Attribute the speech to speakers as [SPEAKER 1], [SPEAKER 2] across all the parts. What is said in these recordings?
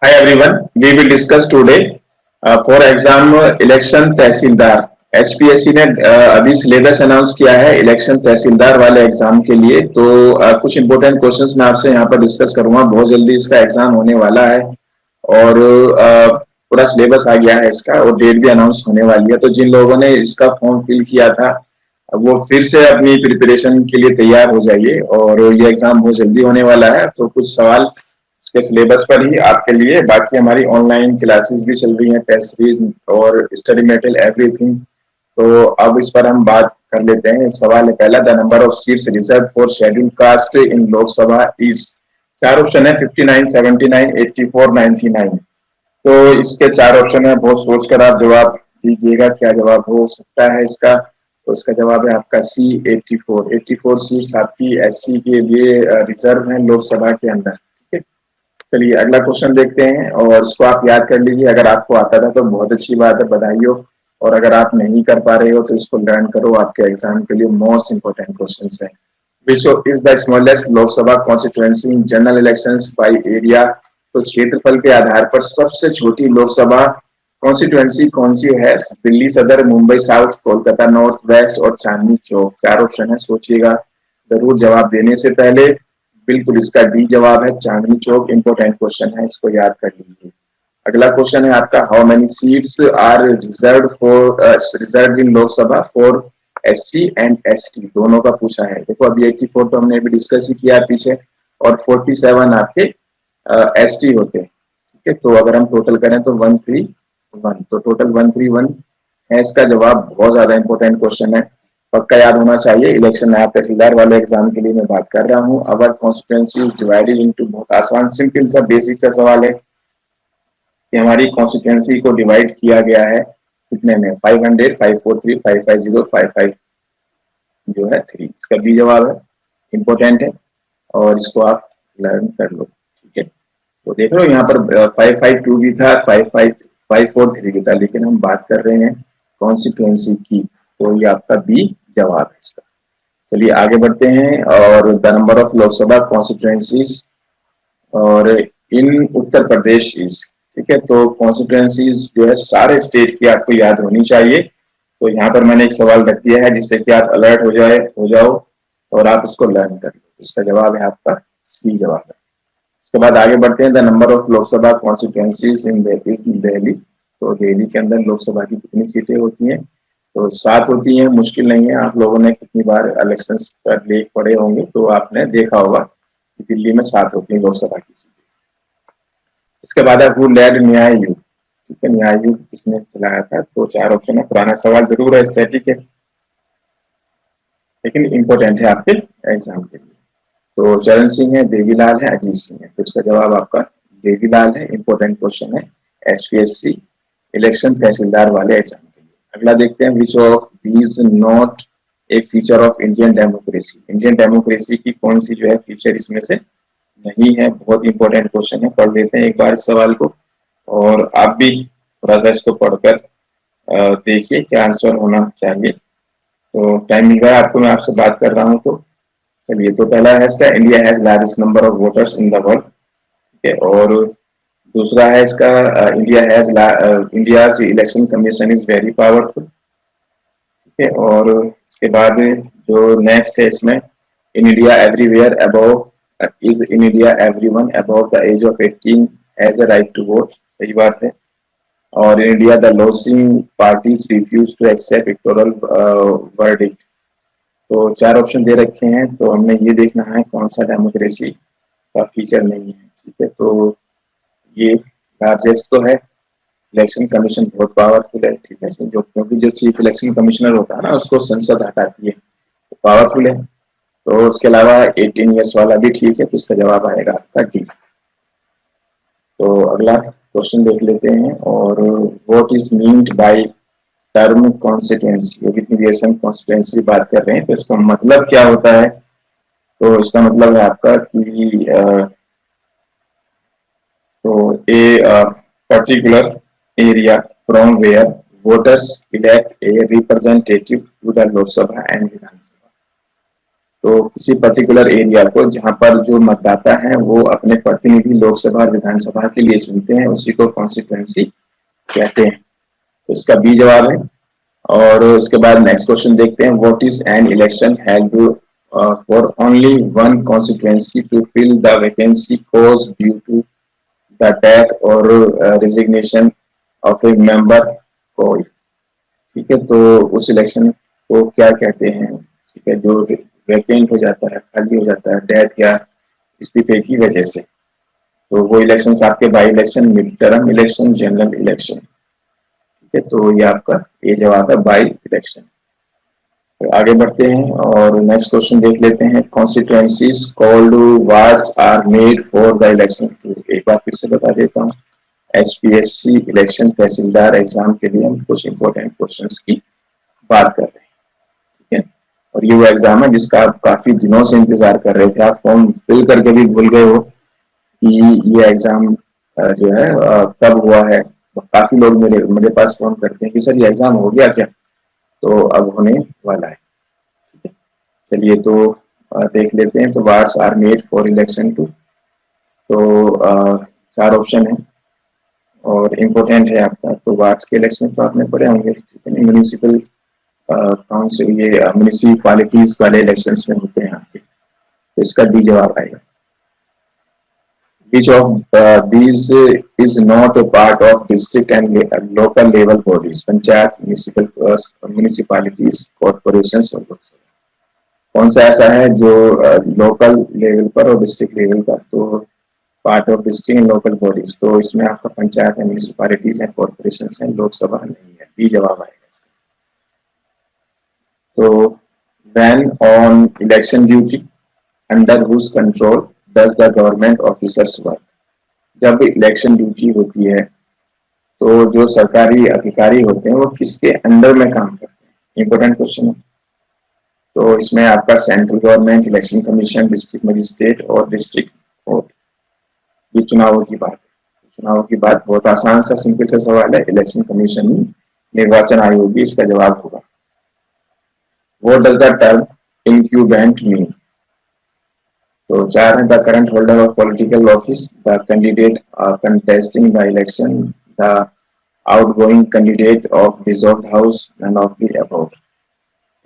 [SPEAKER 1] Hi everyone, we will discuss today for exam election tehsildar. HPSC ने अभी syllabus announce किया है election तहसीलदार वाले एग्जाम के लिए। तो कुछ इंपॉर्टेंट क्वेश्चंस मैं आपसे यहाँ पर डिस्कस करूंगा। बहुत जल्दी इसका एग्जाम होने वाला है और पूरा सिलेबस आ गया है इसका और डेट भी अनाउंस होने वाली है। तो जिन लोगों ने इसका फॉर्म फिल किया था वो फिर से अपनी प्रिपरेशन के लिए तैयार हो जाइए और ये एग्जाम बहुत जल्दी होने वाला है। तो कुछ सवाल उसके सिलेबस पर ही आपके लिए, बाकी हमारी ऑनलाइन क्लासेस भी चल रही हैं, टेस्ट सीरीज और स्टडी मटेरियल एवरीथिंग। तो अब इस पर हम बात कर लेते हैं। एक सवाल है पहला, the number of seats reserve for schedule caste in Lok Sabha is. चार ऑप्शन है 59, 79, 84, 99। तो इसके चार ऑप्शन है, बहुत सोचकर आप जवाब दीजिएगा क्या जवाब हो सकता है इसका। तो इसका जवाब है आपका सी 84। 84 सीट्स आपकी एससी के लिए रिजर्व है लोकसभा के अंदर। ठीक है, चलिए अगला क्वेश्चन देखते हैं और इसको आप याद कर लीजिए। अगर आपको आता था तो बहुत अच्छी बात है, बधाई हो। और अगर आप नहीं कर पा रहे हो तो इसको लर्न करो, आपके एग्जाम के लिए मोस्ट इंपोर्टेंट क्वेश्चन है। Which is the smallest Lok Sabha constituency in general elections by area. तो क्षेत्रफल के आधार पर सबसे छोटी लोकसभा कॉन्स्टिट्यूएंसी कौन सी है? दिल्ली सदर, Mumbai south, Kolkata north west और चांदनी चौक। चार ऑप्शन है, सोचिएगा जरूर जवाब देने से पहले। बिल्कुल इसका डी जवाब है चांदनी चौक। इंपोर्टेंट क्वेश्चन है, इसको याद कर लीजिए। अगला क्वेश्चन है आपका, how many seats are reserve in Lok Sabha for SC and ST, दोनों का पूछा है। देखो अभी 84 तो हमने अभी डिस्कस ही किया पीछे, और 47 आपके एसटी होते हैं। ठीक है, तो अगर हम टोटल करें तो 131, तो टोटल 131 है इसका जवाब। बहुत ज्यादा इंपॉर्टेंट क्वेश्चन है, पक्का याद होना चाहिए। इलेक्शन नायब तहसीलदार वाले एग्जाम के लिए मैं बात कर रहा हूँ। अवर कॉन्स्टिट्यूएंसी इज डिवाइडेड इनटू, बहुत आसान सिंपल सा बेसिक सा सवाल है कि हमारी कॉन्स्टिट्यूएंसी को डिवाइड किया गया है कितने में? 500, 543, 550, 55 जो है 3। इसका बी जवाब है, इंपॉर्टेंट है और इसको आप लर्न कर लो। ठीक है, तो देख लो यहाँ पर 552 भी था, 543 भी था, लेकिन हम बात कर रहे हैं कॉन्स्टिट्यूएंसी की, तो ये आपका बी जवाब है इसका। चलिए आगे बढ़ते हैं। और the number of Lok Sabha constituencies और इन उत्तर प्रदेश इज। ठीक है, तो कॉन्स्टिट्यूएंसीज जो है सारे स्टेट की आपको याद होनी चाहिए। तो यहाँ पर मैंने एक सवाल रख दिया है जिससे कि आप अलर्ट हो जाओ और आप उसको लर्न कर लो। इसका जवाब है आपका सी जवाब है। उसके बाद आगे बढ़ते हैं, the number of Lok Sabha constituencies in Delhi. तो दिल्ली के अंदर लोकसभा की कितनी सीटें होती हैं? तो 7 होती हैं। मुश्किल नहीं है, आप लोगों ने कितनी बार इलेक्शन पर लेख पढ़े होंगे तो आपने देखा होगा कि दिल्ली में 7 होती है लोकसभा की सीटें। इसके बाद है, हु लेड न्याय युग। ठीक है, न्याय युग किसने चलाया था? तो 4 ऑप्शन है। पुराना सवाल जरूर है, स्टैटिक है, लेकिन इंपॉर्टेंट है आपके एग्जाम के लिए। तो चरण सिंह है, देवीलाल है, अजीत सिंह है। तो इसका जवाब आपका देवीलाल है। इंपॉर्टेंट क्वेश्चन है एसपीएससी इलेक्शन तहसीलदार वाले एग्जाम के लिए। अगला देखते हैं, which of these not a feature of Indian democracy. Indian democracy की कौन सी जो है फीचर इसमें से नहीं है? बहुत इंपॉर्टेंट क्वेश्चन है, पढ़ लेते हैं एक बार इस सवाल को और आप भी थोड़ा सा इसको पढ़कर देखिए क्या आंसर होना चाहिए। तो टाइम मिल रहा है आपको, मैं आपसे बात कर रहा हूँ तो चलिए। तो पहला है इसका, India has largest number of voters in the world. ठीक है, और दूसरा है इसका, India's election commission is very powerful. ठीक है, और इसके बाद जो नेक्स्ट है इसमें, in India everywhere above is in India everyone above the age of 18 has a right to vote. सही बात है। और in India the losing parties refuse to accept electoral verdict. तो 4 ऑप्शन दे रखे हैं, तो हमने ये देखना है कौन सा डेमोक्रेसी का फीचर नहीं है। ठीक है, तो ये लार्जेस्ट तो है, इलेक्शन कमीशन बहुत पावरफुल है। ठीक है, जो क्योंकि जो चीफ इलेक्शन कमिश्नर होता है ना उसको संसद हटाती है, तो पावरफुल है। तो उसके अलावा 18 ईयर्स वाला भी ठीक है, तो इसका जवाब आएगा आपका डी। तो अगला क्वेश्चन देख लेते हैं, और what is meant by term constituency. ये कितनी देर से हम कॉन्स्टिट्यूएंसी बात कर रहे हैं, तो इसका मतलब क्या होता है? तो इसका मतलब है आपका कि तो a particular area from where voters elect a representative to the Lok Sabha and Vidhan Sabha. तो किसी पर्टिकुलर एरिया को जहां पर जो मतदाता हैं वो अपने प्रतिनिधि लोकसभा और विधानसभा के लिए चुनते हैं, उसी को कॉन्स्टिट्यूएंसी कहते हैं। तो इसका बी जवाब है। और उसके बाद नेक्स्ट क्वेश्चन देखते हैं, what is an election held for only one constituency to fill the vacancy cause due to the death और रेजिग्नेशन ऑफ ए मेंबर को। ठीक है, तो उस इलेक्शन को क्या कहते हैं? ठीक है, जो वैकेंट हो जाता है, खाली हो जाता है डेथ या इस्तीफे की वजह से। तो वो इलेक्शन आपके by election, mid term election, general election. ठीक है, तो ये आपका ये जवाब है बाई इलेक्शन। तो आगे बढ़ते हैं और नेक्स्ट क्वेश्चन देख लेते हैं, constituencies called wards are made for the election. एक बार फिर से बता देता हूँ, एचपीएससी इलेक्शन तहसीलदार एग्जाम के लिए हम कुछ इंपॉर्टेंट क्वेश्चंस की बात कर रहे हैं। ठीक है, और ये वो एग्जाम है जिसका आप काफी दिनों से इंतजार कर रहे थे, आप फॉर्म फिल करके भी भूल गए हो कि ये एग्जाम जो है कब हुआ है। तो काफी लोग मेरे पास फोन करते हैं कि सर ये एग्जाम हो गया क्या? तो अब होने वाला है। ठीक है, चलिए तो देख लेते हैं। तो wards are made for election to, तो चार ऑप्शन है और इम्पोर्टेंट है आपका। तो वार्ड्स के इलेक्शन तो आपने पढ़े होंगे, म्यूनिसिपल काउंसिल, ये म्यूनिसिपैलिटीज वाले इलेक्शंस में होते हैं आपके। तो इसका डी जवाब आएगा। Which of these is not a part of district and local level bodies? Panchayat, municipalities, corporations और लोकसभा। कौन सा ऐसा है जो लोकल लेवल पर और डिस्ट्रिक्ट लेवल पर? तो part of district and local bodies. तो इसमें आपका पंचायत है, म्यूनिसिपैलिटीज है, कॉर्पोरेशन है, लोकसभा नहीं है। डी जवाब आएगा। तो when on election duty, under whose control does the government officers work? जब इलेक्शन ड्यूटी होती है तो जो सरकारी अधिकारी होते हैं वो किसके अंडर में काम करते हैं? इंपॉर्टेंट क्वेश्चन है। तो इसमें आपका central government, election commission, district magistrate और डिस्ट्रिक्ट कोर्ट। ये चुनावों की बात है। चुनावों की बात बहुत आसान सा सिंपल सा सवाल है, इलेक्शन कमीशन निर्वाचन आयोग इसका जवाब होगा। What does the term incumbent mean? तो चार है, the current holder of political office, the candidate contesting the election, the outgoing candidate of dissolved house, none of the above।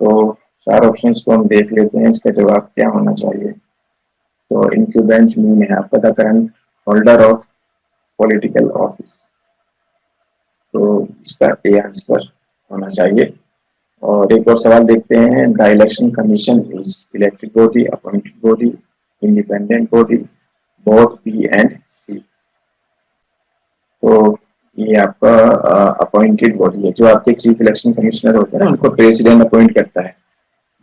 [SPEAKER 1] तो चार ऑप्शंस को हम देख लेते हैं, इसका जवाब क्या होना चाहिए। तो incumbent मीन है आपका the current holder of political office. तो इसका ए आंसर होना चाहिए। और एक और सवाल देखते हैं, the election commission is elected body, appointed body, independent body, both B and C. तो ये आपका अपॉइंटेड बॉडी है। जो आपके चीफ इलेक्शन कमिश्नर होते हैं ना, उनको प्रेसिडेंट अपॉइंट करता है।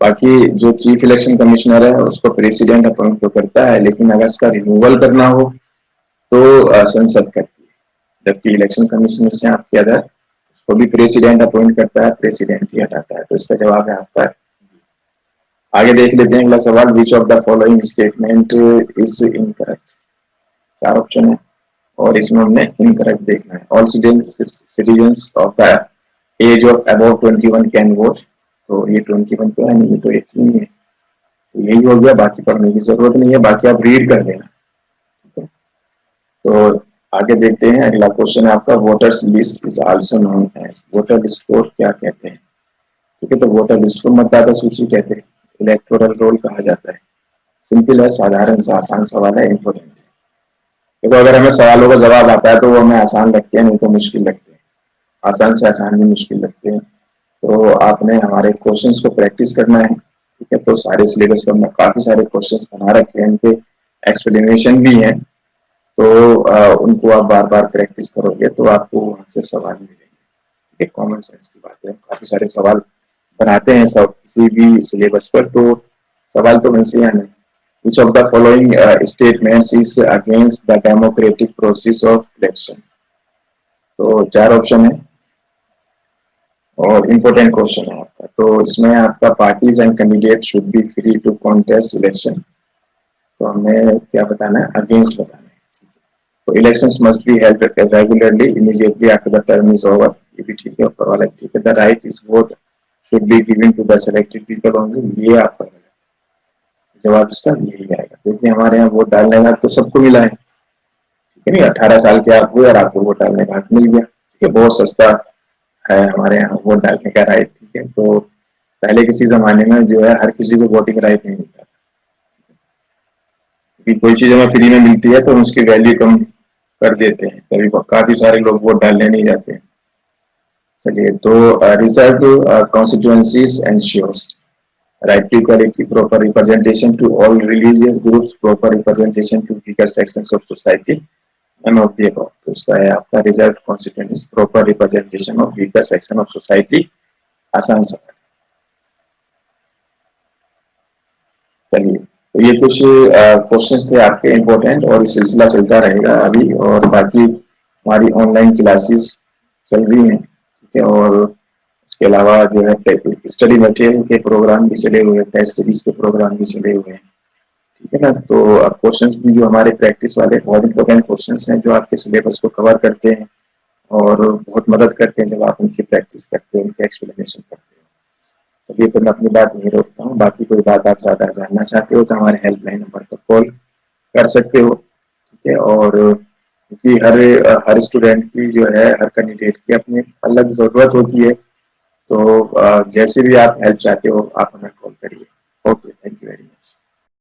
[SPEAKER 1] बाकी जो चीफ इलेक्शन कमिश्नर है उसको प्रेसिडेंट अपॉइंट तो करता है, लेकिन अगर इसका रिमूवल करना हो तो संसद करती है। जबकि इलेक्शन कमिश्नर से आपके अदर उसको भी प्रेसिडेंट अपॉइंट करता है, प्रेसिडेंट ही हटाता है। तो इसका जवाब है आपका। आगे देख लेते हैं अगला सवाल, which of the following statement is incorrect. चार ऑप्शन है और इसमें हमने इनकरेक्ट देखना है। All citizens of the age of above 21 can vote. तो ये 21 तो है नहीं, ये तो 18 है। तो यही हो गया, बाकी पढ़ने की जरूरत नहीं है, बाकी आप रीड कर लेना। तो आगे देखते हैं अगला क्वेश्चन है आपका, voters list is also known as. Voter list को क्या कहते हैं? ठीक है, तो वोटर लिस्ट को मतदाता सूची कहते हैं, इलेक्टोरल रोल कहा जाता है। सिंपल है, साधारण सा आसान सवाल है, इंपॉर्टेंट है। देखो अगर हमें सवालों का जवाब आता है तो वो हमें आसान लगते हैं, नहीं तो मुश्किल लगते हैं। आसान से आसान भी मुश्किल लगते हैं। तो आपने हमारे क्वेश्चंस को प्रैक्टिस करना है। ठीक है, तो सारे सिलेबस पर मैं काफी सारे क्वेश्चंस बना रखे हैं, उनके एक्सप्लेनेशन भी हैं। तो उनको आप बार बार प्रैक्टिस करोगे तो आपको वहां से सवाल मिलेंगे। एक कॉमन सेंस की बात है, काफी सारे सवाल बनाते हैं सब किसी भी सिलेबस पर, तो सवाल तो वहीं से आना है। Which of the following statements is against the democratic process of election? तो चार ऑप्शन है और इम्पोर्टेंट क्वेश्चन है आपका। तो इसमें आपका parties and candidate should be free to contest election. तो हमें क्या बताना है? अगेंस्ट बताना है। तो elections must be held regularly immediately after the term is over. ये भी ठीक है, ऊपर वाला ठीक है। The right is vote should be given to the selected people only. ये आपका जवाब इसका यही आएगा। देखिए हमारे यहाँ वोट डालने का हक तो सबको मिला है, ठीक है नहीं, 18 साल के आप हुए और आपको वोट डालने का हक मिल गया, ठीक है, बहुत सस्ता है हमारे यहाँ वोट डालने का राइट, ठीक है। तो पहले किसी जमाने में जो है हर किसी को वोटिंग राइट नहीं मिलता, क्योंकि कोई चीज हमें फ्री में मिलती है तो उसकी वैल्यू कम कर देते हैं, तभी काफी सारे लोग वोट डालने नहीं जाते हैं। चलिए, तो reserve constituencies ensures right to equality, proper representation to all religious groups, proper representation to weaker sections of society, none of the above। तो इसका है आपका reserve constituencies, proper representation of weaker section of society. आसान सा। चलिए, तो ये कुछ क्वेश्चंस थे आपके इम्पोर्टेंट, और ये सिलसिला चलता रहेगा अभी, और बाकी हमारी ऑनलाइन क्लासेस चल रही हैं, ठीक है, और उसके अलावा जो है स्टडी मटेरियल के प्रोग्राम भी चले हुए हैं, टेस्ट सीरीज के प्रोग्राम भी चले हुए हैं, ठीक है ना। तो अब क्वेश्चंस भी जो हमारे प्रैक्टिस वाले बहुत इंपॉर्टेंट क्वेश्चंस हैं, जो आपके सिलेबस को कवर करते हैं और बहुत मदद करते हैं जब आप उनकी प्रैक्टिस करते हैं, उनके एक्सप्लेनेशन करते हैं। चलिए, तो मैं अपनी बात यहीं रोकता हूँ। बाकी कोई बात आप ज़्यादा जानना चाहते हो तो हमारे हेल्पलाइन नंबर पर कॉल कर सकते हो, ठीक है। और क्योंकि हर स्टूडेंट की जो है, हर कैंडिडेट की अपनी अलग ज़रूरत होती है, तो जैसे भी आप हेल्प चाहते हो आप हमें कॉल करिए। Okay, thank you.